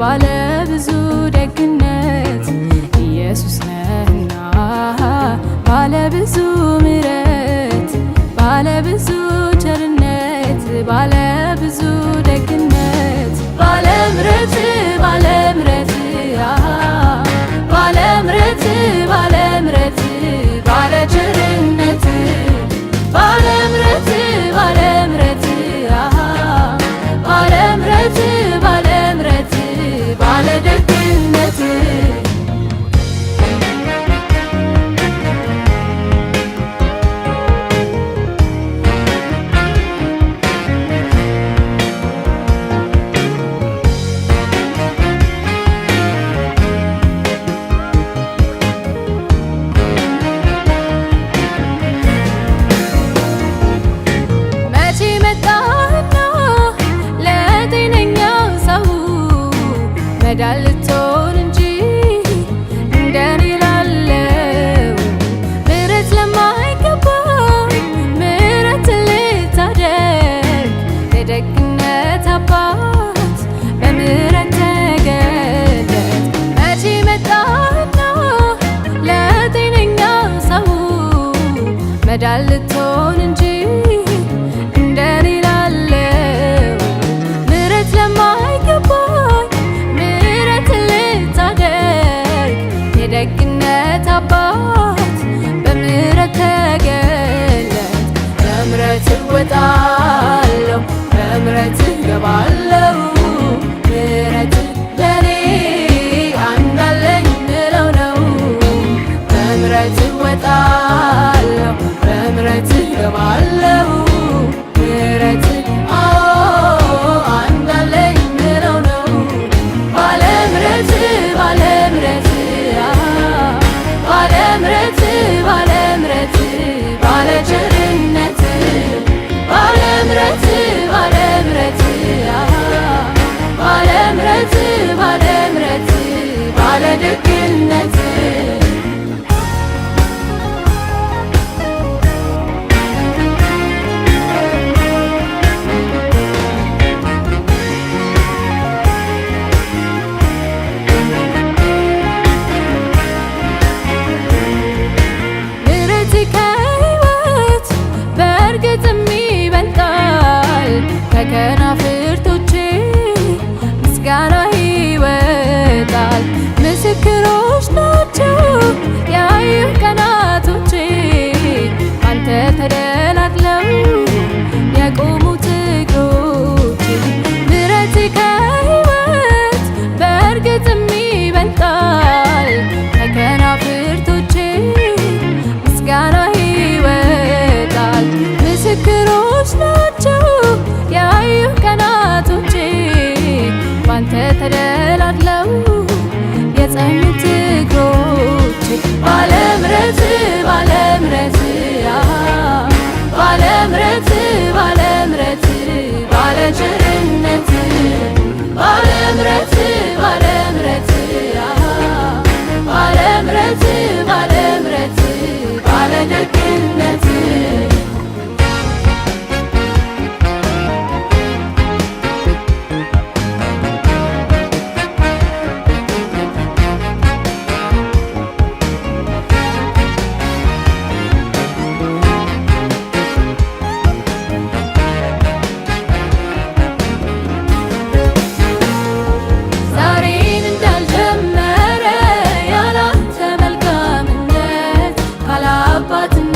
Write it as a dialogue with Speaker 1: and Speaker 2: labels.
Speaker 1: ባለ ብዙ ደግነት ኢየሱስ ነህና ባለ ብዙ ምሕረት ባለ ብዙ ቸርነት ባለ ብዙ ደግነት ባለ ምሕረት ባለ ምሕረት ባለ ምሕረት ባለ ምሕረት ባለ ቸርነት ባለ ምሕረት ባለ ምሕረት ባለ ምሕረት ባለ ምሕረት ባለ ደግነት መዳን ልትሆን እንጂ እንደኔ ላለው ምሕረት ለማይገባው ምሕረት ልታደርግ የደግነት አባት በምሕረት ተገለጥ። መቼ መጣና ለጤነኛው ሰው መዳን ልትሆን እንጂ እንደኔ ላለው ምሕረት ለማይገባው የደግነት አባት በምሕረት ተገለጥ። በምሕረት እወጣለሁ በምሕረት እገባለሁ ምሕረት ለኔ አንዳለኝ ምለው ነው። በምሕረት እወጣለሁ በምሕረት እገባለሁ ምሕረት አንዳለኝ ምለው ነው። ባለ ምሕረት ባለ ምሕረት ባለ ምሕረት ባለ ምሕረት ባለ ቸርነት ባለ ምሕረት ባለ ምሕረት ባለ ምሕረት ባለ ምሕረት ባለ ደግነት ከከናፍርቶቼ ምስጋና ይወጣል። ምስክሮች ናቸው ያዩ ቀናቶቼ አንተ ተደላድለው የቆሙት እግሮቼ። ምሕረት ከሕይወት በእርግጥም ይበልጣል። ከከናፍርቶቼ ምስጋና ይወጣል። ምስክሮች ናቸው ያዩ ቀናቶቼ ባንተ ተደላድለው የጸኑት እግሮቼ። ባለ ምሕረት ባለ ምሕረት ባለ ምሕረት ባለ ምሕረት ባለ ቸርነት ባለ ምሕረት ባለ ምሕረት ባለ ምሕረት ባለ ምሕረት ባለ ደግነት but